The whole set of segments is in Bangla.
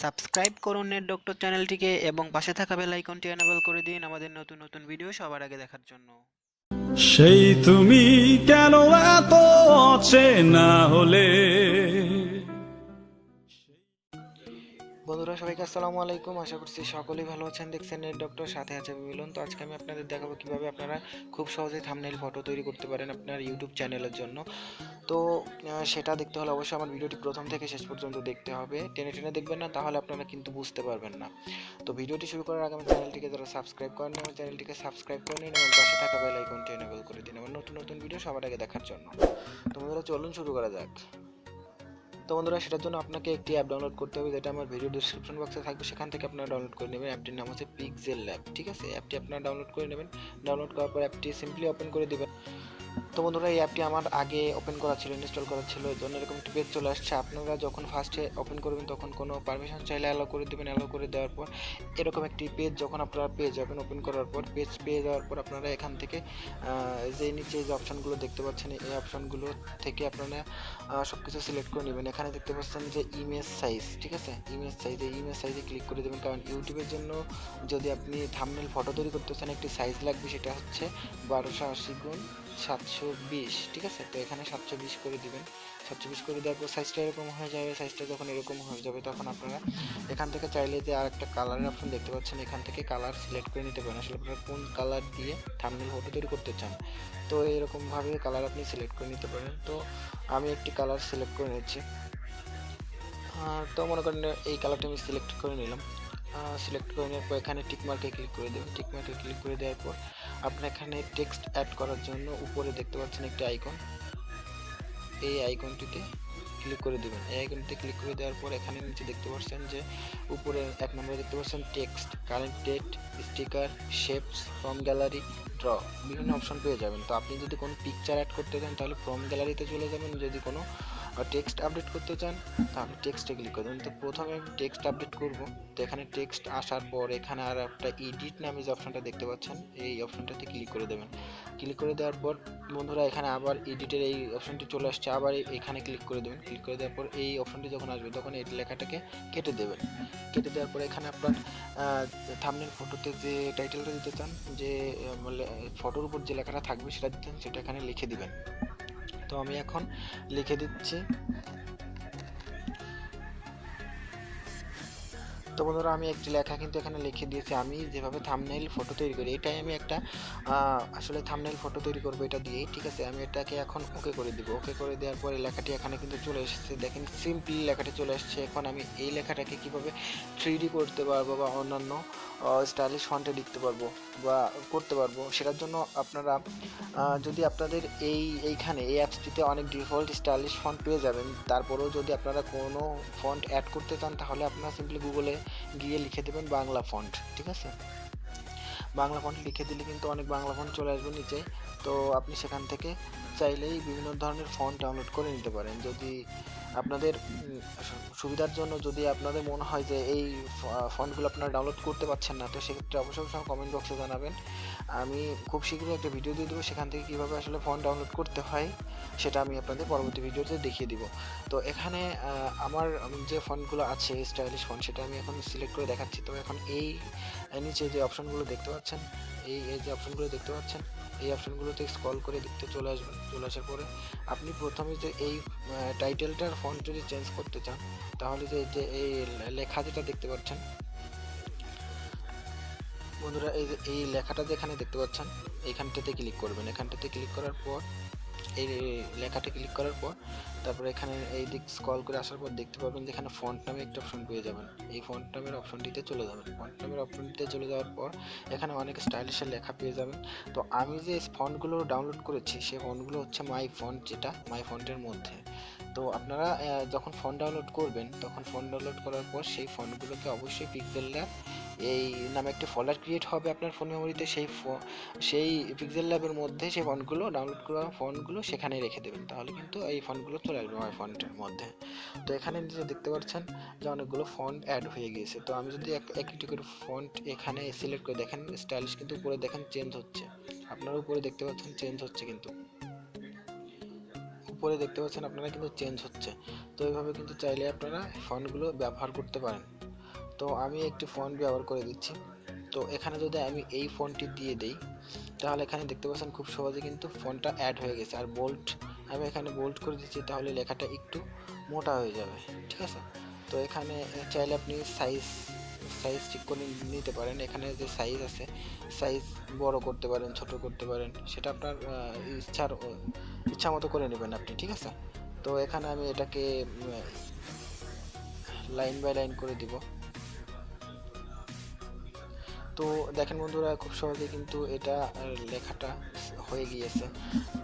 সাবস্ক্রাইব করুন নেট ডক্টর চ্যানেলটিকে এবং পাশে থাকা বেল আইকনটি এনেবল করে দিন আমাদের নতুন নতুন ভিডিও সবার আগে দেখার জন্য। সেই তুমি কেন এত অচেনা হলে। বন্ধুরা সবাইকে আসসালামু আলাইকুম, আশা করছি সকলেই ভালো আছেন। দেখছেন নেট ডক্টর, সাথে আছে মিলন। তো আজকে আমি আপনাদের দেখাবো কিভাবে আপনারা খুব সহজেই থাম্বনেইল ফটো তৈরি করতে পারেন আপনার ইউটিউব চ্যানেলের জন্য। তো সেটা দেখতে হলে অবশ্যই আমার ভিডিওটি প্রথম থেকে শেষ পর্যন্ত দেখতে হবে, টেনে টেনে দেখবেন না, তাহলে আপনারা কিন্তু বুঝতে পারবেন না। তো ভিডিওটি শুরু করার আগে আমার চ্যানেলটিকে যারা সাবস্ক্রাইব করেন আমার চ্যানেলটিকে সাবস্ক্রাইব করে নিন এবং পাশে থাকা বেল আইকনটি এনেবল করে দিন আমার নতুন নতুন ভিডিও সবার আগে দেখার জন্য। তো বন্ধুরা চলুন শুরু করা যাক। তো বন্ধুরা সেটার জন্য আপনাকে একটি অ্যাপ ডাউনলোড করতে হবে, যেটা আমার ভিডিও ডিসক্রিপশন বক্সে থাকবে, সেখান থেকে আপনারা ডাউনলোড করে নেবেন। অ্যাপটির নাম হচ্ছে পিক্সেল ল্যাব, ঠিক আছে। অ্যাপটি আপনারা ডাউনলোড করে নেবেন। ডাউনলোড করার পর অ্যাপটি সিম্পলি ওপেন করে দেবেন। তো বন্ধুরা এই অ্যাপটি আমার আগে ওপেন করা ছিল, ইনস্টল করা ছিল, এর জন্য এরকম একটি পেজ চলে আসছে। আপনারা যখন ফার্স্টে ওপেন করবেন তখন কোনো পারমিশন চাইলে অ্যালাউ করে দেবেন। অ্যালাউ করে দেওয়ার পর এরকম একটি পেজ যখন আপনারা পেয়ে যাবেন, ওপেন করার পর পেজ পেয়ে যাওয়ার পর আপনারা এখান থেকে যে নিচে যে অপশানগুলো দেখতে পাচ্ছেন এই অপশানগুলো থেকে আপনারা সব কিছু সিলেক্ট করে নেবেন। এখানে দেখতে পাচ্ছেন যে ইমেজ সাইজ, ঠিক আছে, ইমেজ সাইজ, এই ইমেজ সাইজে ক্লিক করে দেবেন। কারণ ইউটিউবের জন্য যদি আপনি থাম্বনেইল ফটো তৈরি করতে চান একটি সাইজ লাগবে, সেটা হচ্ছে 1280x720, ঠিক আছে। তো এখানে 720 করে দিবেন। 720 করে দেওয়ার পর সাইজটা এরকম হয়ে যাবে। সাইজটা যখন এরকম হয়ে যাবে তখন আপনারা এখান থেকে চাইলে যে আর একটা কালারের অপশন দেখতে পাচ্ছেন, এখান থেকে কালার সিলেক্ট করে নিতে পারেন। আসলে আপনারা কোন কালার দিয়ে থাম্বনেইল ফটো তৈরি করতে চান, তো এরকমভাবে কালার আপনি সিলেক্ট করে নিতে পারেন। তো আমি একটি কালার সিলেক্ট করে নিচ্ছি। তো মনে করেন এই কালারটা আমি সিলেক্ট করে নিলাম। সিলেক্ট করে নেওয়ার পর এখানে টিক মার্কে ক্লিক করে দেবেন। টিক মার্কে ক্লিক করে দেওয়ার পর আপনার এখানে টেক্সট অ্যাড করার জন্য উপরে দেখতে পাচ্ছেন একটি আইকন, এই আইকনটিতে ক্লিক করে দেবেন। এই আইকনটিতে ক্লিক করে দেওয়ার পর এখানে নিচে দেখতে পাচ্ছেন যে উপরে এক নম্বরে দেখতে পাচ্ছেন text, current date, sticker, shapes, from gallery, draw, বিভিন্ন অপশন পেয়ে যাবেন। তো আপনি যদি কোনো পিকচার অ্যাড করতে চান তাহলে ফ্রম গ্যালারিতে চলে যাবেন, যদি কোনো টেক্সট আপডেট করতে চান তাহলে টেক্সটে ক্লিক করে দেবেন। তো প্রথমে আমি টেক্সট আপডেট করব। তো এখানে টেক্সট আসার পর এখানে আর একটা এডিট নামে যে অপশনটা দেখতে পাচ্ছেন এই অপশনটাতে ক্লিক করে দেবেন। ক্লিক করে দেওয়ার পর বন্ধুরা এখানে আবার এডিটের এই অপশনটি চলে আসছে, আবার এখানে ক্লিক করে দেবেন। ক্লিক করে দেওয়ার পর এই অপশনটি যখন আসবে তখন এই লেখাটাকে কেটে দেবেন। কেটে দেওয়ার পর এখানে আপনার থাম্বনেইল ফটোতে যে টাইটেলটা দিতে চান, যে ফটোর উপর যে লেখাটা থাকবে সেটা দিতে চান, সেটা এখানে লিখে দিবেন। তো আমি এখন লিখে দিচ্ছি। তো বন্ধুরা আমি একটি লেখা কিন্তু এখানে লিখে দিয়েছি। আমি যেভাবে থাম্বনেইল ফটো তৈরি করি এটাই আমি একটা আসলে থাম্বনেইল ফটো তৈরি করবো এটা দিয়েই, ঠিক আছে। আমি এটাকে এখন ওকে করে দিব। ওকে করে দেওয়ার পরে লেখাটি এখানে কিন্তু চলে এসেছে, দেখেন সিম্পলি লেখাটি চলে আসছে। এখন আমি এই লেখাটাকে কিভাবে 3D করতে পারবো বা অন্যান্য স্টাইলিশ ফন্টে লিখতে পারবো বা করতে পারবো, সেটার জন্য আপনারা যদি আপনাদের এইখানে এই অ্যাপসটিতে অনেক ডিফল্ট স্টাইলিশ ফন্ট পেয়ে যাবেন, তারপরেও যদি আপনারা কোনো ফন্ট অ্যাড করতে চান তাহলে আপনারা সিম্পলি গুগলে গিয়ে লিখে দেবেন বাংলা ফন্ট, ঠিক আছে। বাংলা ফন্ট লিখে দিলে কিন্তু অনেক বাংলা ফন্ট চলে আসবে নিচে। তো আপনি সেখান থেকে চাইলেই বিভিন্ন ধরনের ফন্ট ডাউনলোড করে নিতে পারেন। যদি আপনাদের সুবিধার জন্য যদি আপনাদের মনে হয় যে এই ফন্টগুলো আপনারা ডাউনলোড করতে পারছেন না, তো সেক্ষেত্রে অবশ্যই কমেন্ট বক্সে জানাবেন। আমি খুব শীঘ্রই একটা ভিডিও দিয়ে দেবো, সেখান থেকে কীভাবে আসলে ফন্ট ডাউনলোড করতে হয় সেটা আমি আপনাদের পরবর্তী ভিডিওতে দেখিয়ে দিব। তো এখানে আমার যে ফন্টগুলো আছে স্টাইলিশ ফন্ট সেটা আমি এখন সিলেক্ট করে দেখাচ্ছি। তো এখন এই নিচে যে অপশনগুলো দেখতে পাচ্ছেন, এই যে অপশনগুলো দেখতে পাচ্ছেন, এই অপশনগুলোতে স্ক্রল করে দেখতে চলে আসবেন। চলে আসার পরে আপনি প্রথমে যে এই টাইটেলটার ফন্ট যদি চেঞ্জ করতে চান তাহলে যে এই লেখা যেটা দেখতে পাচ্ছেন বন্ধুরা, এই লেখাটা যেখানে দেখতে পাচ্ছেন এইখানটাতে ক্লিক করবেন। এখানটাতে ক্লিক করার পর এই লেখাটা ক্লিক করার পর তারপরে এখানে এই দিক স্ক্রল করে আসার পর দেখতে পাবেন যে এখানে ফন্ট নামে একটা অপশন পেয়ে যাবেন। এই ফন্ট নামের অপশনটিতে চলে যাবেন। ফন্ট নামের অপশনটিতে চলে যাওয়ার পর এখানে অনেক স্টাইলিশের লেখা পেয়ে যাবেন। তো আমি যে ফন্টগুলো ডাউনলোড করেছি সেই ফন্টগুলো হচ্ছে মাই ফন্ট, যেটা মাই ফন্টের মধ্যে। তো আপনারা যখন ফন্ট ডাউনলোড করবেন তখন ফন্ট ডাউনলোড করার পর সেই ফন্টগুলোকে অবশ্যই পিক্সেল ল্যাব এই নামে একটা ফোল্ডার ক্রিয়েট হবে আপনার ফোন মেমোরিতে, সেই পিক্সেল ল্যাবের মধ্যে সেই ফন্টগুলো ডাউনলোড করা ফন্টগুলো সেখানে রেখে দেবেন, তাহলে কিন্তু এই ফন্টগুলো চলে আসবে আমার ফন্টের মধ্যে। তো এখানে যে দেখতে পাচ্ছেন যে অনেকগুলো ফন্ট অ্যাড হয়ে গিয়েছে। তো আমি যদি একটি করে ফন্ট এখানে সিলেক্ট করে দেখেন স্টাইলিশ কিন্তু উপরে দেখেন চেঞ্জ হচ্ছে, আপনারা উপরে দেখতে পাচ্ছেন চেঞ্জ হচ্ছে, কিন্তু উপরে দেখতে পাচ্ছেন আপনারা কিন্তু চেঞ্জ হচ্ছে। তো এইভাবে কিন্তু চাইলে আপনারা ফন্টগুলো ব্যবহার করতে পারেন। তো আমি একটি ফন্ট ব্যবহার করে দিচ্ছি। তো এখানে যদি আমি এই ফন্টটি দিয়ে দেই তাহলে এখানে দেখতে পাচ্ছেন খুব সহজে কিন্তু ফন্টটা অ্যাড হয়ে গেছে। আর বোল্ড আমি এখানে বোল্ড করে দিচ্ছি, তাহলে লেখাটা একটু মোটা হয়ে যাবে, ঠিক আছে। তো এখানে চাইলে আপনি সাইজ ঠিক করে নিতে পারেন। এখানে যে সাইজ আছে, সাইজ বড় করতে পারেন, ছোট করতে পারেন, সেটা আপনার ইচ্ছা মতো করে নেবেন আপনি, ঠিক আছে। তো এখানে আমি এটাকে লাইন বাই লাইন করে দিব। তো দেখেন বন্ধুরা, খুব সহজে কিন্তু এটা লেখাটা হয়ে গিয়েছে।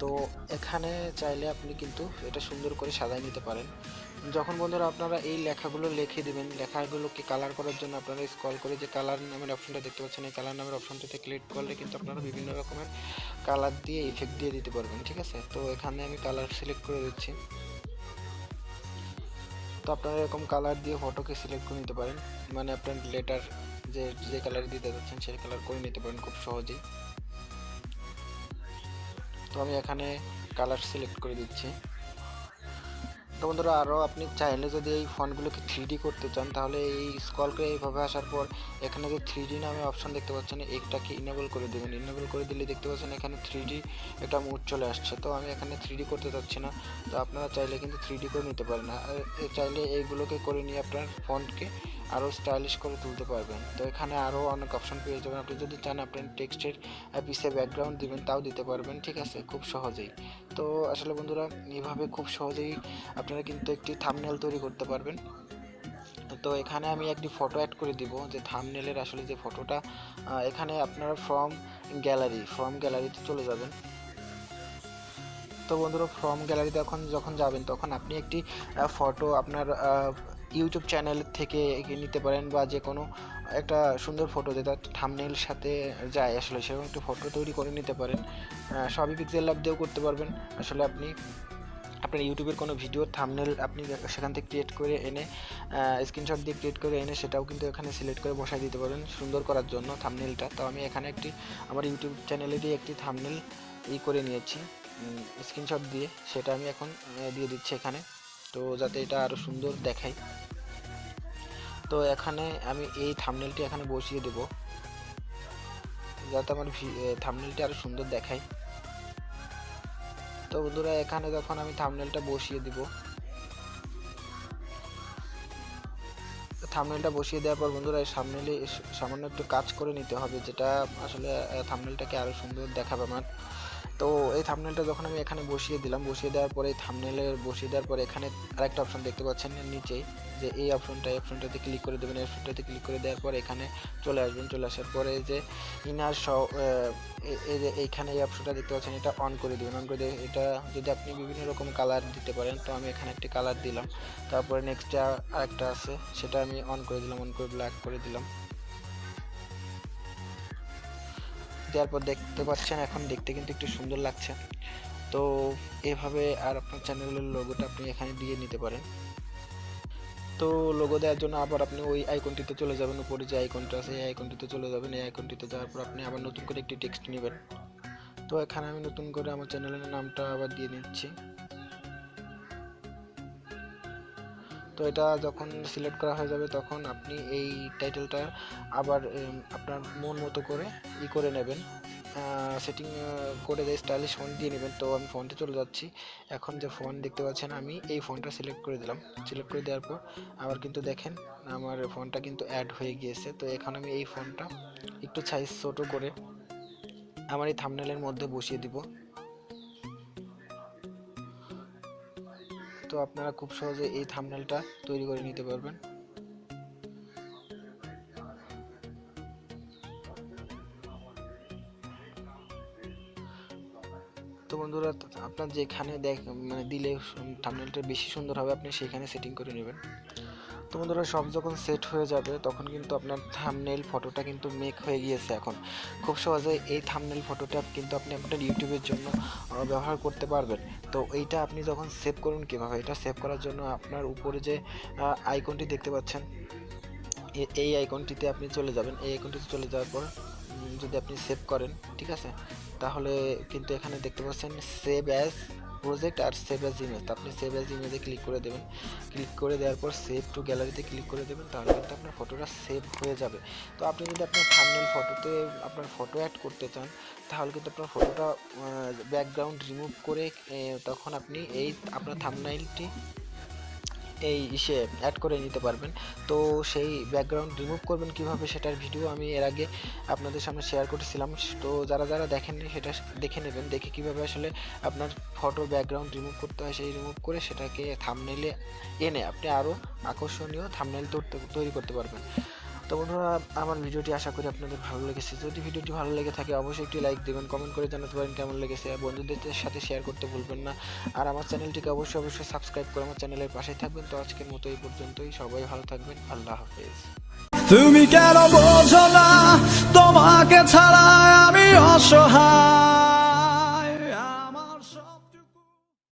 তো এখানে চাইলে আপনি কিন্তু এটা সুন্দর করে সাজায় নিতে পারেন। যখন বন্ধুরা আপনারা এই লেখাগুলো লিখে দেবেন, লেখাগুলোকে কালার করার জন্য আপনারা স্ক্রল করে যে কালার নামের অপশনটা দেখতে পাচ্ছেন, এই কালার নামের অপশনটাতে ক্লিক করলে কিন্তু আপনারা বিভিন্ন রকমের কালার দিয়ে ইফেক্ট দিয়ে দিতে পারবেন, ঠিক আছে। তো এখানে আমি কালার সিলেক্ট করে দিচ্ছি। তো আপনারা এরকম কালার দিয়ে ফটোকে সিলেক্ট করে নিতে পারেন, মানে আপনার লেটার যে কালার দিতে যাচ্ছেন সেই কালার করে নিতে পারেন খুব সহজেই। তো আমি এখানে কালার সিলেক্ট করে দিচ্ছি। তো বন্ধুরা, আরও আপনি চাইলে যদি এই ফন্টগুলোকে 3D করতে চান, তাহলে এই স্ক্রল করে এইভাবে আসার পর এখানে যে 3D নামে অপশন দেখতে পাচ্ছেন, এইটাকে ইনেবল করে দেবেন। ইনেবল করে দিলে দেখতে পাচ্ছেন এখানে 3D একটা মুড চলে আসছে। তো আমি এখানে 3D করতে চাচ্ছি না, তো আপনারা চাইলে কিন্তু 3D করে নিতে পারেন। আর চাইলে এইগুলোকে করে নিয়ে আপনার ফন্টকে আরও স্টাইলিশ করে তুলতে পারবেন। তো এখানে আরও অনেক অপশন পেয়ে যাবেন। আপনি যদি চান আপনার টেক্সটের পিছে ব্যাকগ্রাউন্ড দিবেন, তাও দিতে পারবেন, ঠিক আছে, খুব সহজেই। তো আসলে বন্ধুরা, এইভাবে খুব সহজেই আপনারা কিন্তু একটি থাম্বনেল তৈরি করতে পারবেন। তো এখানে আমি একটি ফটো অ্যাড করে দিব, যে থাম্বনেলের আসলে যে ফটোটা, এখানে আপনারা ফ্রম গ্যালারিতে চলে যাবেন। তো বন্ধুরা, ফ্রম গ্যালারিতে যখন যাবেন, তখন আপনি একটি ফটো আপনার ইউটিউব চ্যানেল থেকে নিতে পারেন, বা যে কোনো একটা সুন্দর ফটো যেটা থাম্বনেল সাথে যায়, আসলে সেরকম একটি ফটো তৈরি করে নিতে পারেন। সবই পিক্সেল ল্যাব দিয়েও করতে পারবেন। আসলে আপনি আপনার ইউটিউবের কোনো ভিডিওর থাম্বনেল আপনি সেখান থেকে ক্রিয়েট করে এনে স্ক্রিনশট দিয়ে ক্রিয়েট করে এনে সেটাও কিন্তু এখানে সিলেক্ট করে বসাই দিতে পারেন সুন্দর করার জন্য থাম্বনেলটা। তো আমি এখানে আমার ইউটিউব চ্যানেলেরই একটি থাম্বনেল করে নিয়েছি স্ক্রিনশট দিয়ে, সেটা আমি এখন দিয়ে দিচ্ছি এখানে, তো যাতে এটা আরও সুন্দর দেখায়। তো এখানে আমি এই থাম্বনেলটি এখানে বসিয়ে দেব, যাতে আমার থাম্বনেলটি আরও সুন্দর দেখায়। তো বন্ধুরা, এখানে যখন আমি থাম্বনেলটা বসিয়ে দিব, থাম্বনেলটা বসিয়ে দেওয়ার পর বন্ধুরা, থাম্বনেলে সামান্য একটু কাজ করে নিতে হবে, যেটা আসলে থাম্বনেলটাকে আরও সুন্দর দেখাবে আমার। তো এই থাম্বনেলটা যখন আমি এখানে বসিয়ে দিলাম, বসিয়ে দেওয়ার পরে এই থাম্বনেলের বসিয়ে দেওয়ার পরে এখানে আরেকটা অপশন দেখতে পাচ্ছেন নিচেই, যে এই অপশনটাতে ক্লিক করে দেবেন। এই অপশনটাতে ক্লিক করে দেওয়ার পর এখানে চলে আসবেন। চলে আসার পরে যে ইনার এই যে এইখানে এই অপশনটা দেখতে পাচ্ছেন, এটা অন করে দেবেন। অন করে দিয়ে এটা যদি আপনি বিভিন্ন রকম কালার দিতে পারেন, তো আমি এখানে একটি কালার দিলাম। তারপরে নেক্সট আরেকটা আছে, সেটা আমি অন করে দিলাম, অন করে ব্ল্যাক করে দিলাম। দেওয়ার পর দেখতে পাচ্ছেন এখন দেখতে কিন্তু একটু সুন্দর লাগছে। তো এভাবে আর আপনার চ্যানেলের লোগোটা আপনি এখানে দিয়ে নিতে পারেন। তো লোগো দেওয়ার জন্য আবার আপনি ওই আইকনটিতে চলে যাবেন, উপরে যে আইকনটা আছে এই আইকনটিতে চলে যাবেন। এই আইকনটিতে যাওয়ার পর আপনি আবার নতুন করে একটি টেক্সট নেবেন। তো এখানে আমি নতুন করে আমার চ্যানেলের নামটা আবার দিয়ে নিচ্ছি। তো এটা যখন সিলেক্ট করা হয়ে যাবে, তখন আপনি এই টাইটেলটা আবার আপনার মন মতো করে করে নেবেন, সেটিং করে দিয়ে স্টাইলিশ ফন্ট দিয়ে নেবেন। তো আমি ফন্টে চলে যাচ্ছি। এখন যে ফন্ট দেখতে পাচ্ছেন, আমি এই ফন্টটা সিলেক্ট করে দিলাম। সিলেক্ট করে দেওয়ার পর আবার কিন্তু দেখেন আমার ফন্টটা কিন্তু অ্যাড হয়ে গিয়েছে। তো এখন আমি এই ফন্টটা একটু সাইজ ছোট করে আমার এই থাম্বনেলের মধ্যে বসিয়ে দিব। তো আপনারা খুব সহজে এই থাম্বনেলটা তৈরি করে নিতে পারবেন। তো বন্ধুরা, আপনার যেখানে মানে দিলে থাম্বনেলটা বেশি সুন্দর হবে, আপনি সেখানে সেটিং করে নেবেন। তো বন্ধুরা, সব যখন সেট হয়ে যাবে, তখন কিন্তু আপনার থাম্বনেল ফটোটা কিন্তু মেক হয়ে গিয়েছে। এখন খুব সহজে এই থাম্বনেল ফটোটা কিন্তু আপনি আপনার ইউটিউবের জন্য ব্যবহার করতে পারবেন। তো এইটা আপনি যখন সেভ করুন, কীভাবে এটা সেভ করার জন্য আপনার উপরে যে আইকনটি দেখতে পাচ্ছেন, এই আইকনটিতে আপনি চলে যাবেন। এই আইকনটিতে চলে যাওয়ার পর যদি আপনি সেভ করেন, ঠিক আছে, তাহলে কিন্তু এখানে দেখতে পাচ্ছেন সেভ অ্যাজ প্রজেক্ট আর সেভ অ্যাজ ইমেজ। আপনি সেভ অ্যাজ ইমেজে ক্লিক করে দেবেন, ক্লিক করে দেওয়ার পর সেভ টু গ্যালারিতে ক্লিক করে দেবেন, তাহলে কিন্তু আপনার ফটোটা সেভ হয়ে যাবে। তো আপনি যদি আপনার থাম্বনেল ফটোতে আপনার ফটো অ্যাড করতে চান, তাহলে কিন্তু আপনার ফটোটা ব্যাকগ্রাউন্ড রিমুভ করে তখন আপনি এই আপনার থাম্বনেলটি এই ইসে অ্যাড করে নিতে পারবেন। তো সেই ব্যাকগ্রাউন্ড রিমুভ করবেন কিভাবে, সেটার ভিডিও আমি এর আগে আপনাদের সামনে শেয়ার করেছিলাম। তো যারা যারা দেখেননি সেটা দেখে নেবেন, দেখে কিভাবে আসলে আপনার ফটো ব্যাকগ্রাউন্ড রিমুভ করতে হয়, সেই রিমুভ করে সেটাকে থাম্বনেইলে এনে আপনি আরও আকর্ষণীয় থাম্বনেইল তৈরি করতে পারবেন। তো বন্ধুরা, আমার ভিডিওটি আশা করি আপনাদের ভালো লেগেছে। যদি ভিডিওটি ভালো লেগে থাকে অবশ্যই একটি লাইক দেবেন, কমেন্ট করে জানাতে পারেন কেমন লেগেছে, আর বন্ধুদের সাথে শেয়ার করতে ভুলবেন না। আর আমার চ্যানেলটিকে অবশ্যই সাবস্ক্রাইব করে আমার চ্যানেলের পাশেই থাকবেন। তো আজকের মতো এই পর্যন্তই, সবাই ভালো থাকবেন, আল্লাহ হাফেজ। তুমি কেন বোঝো না তোমাকে ছাড়া আমি অসহায়।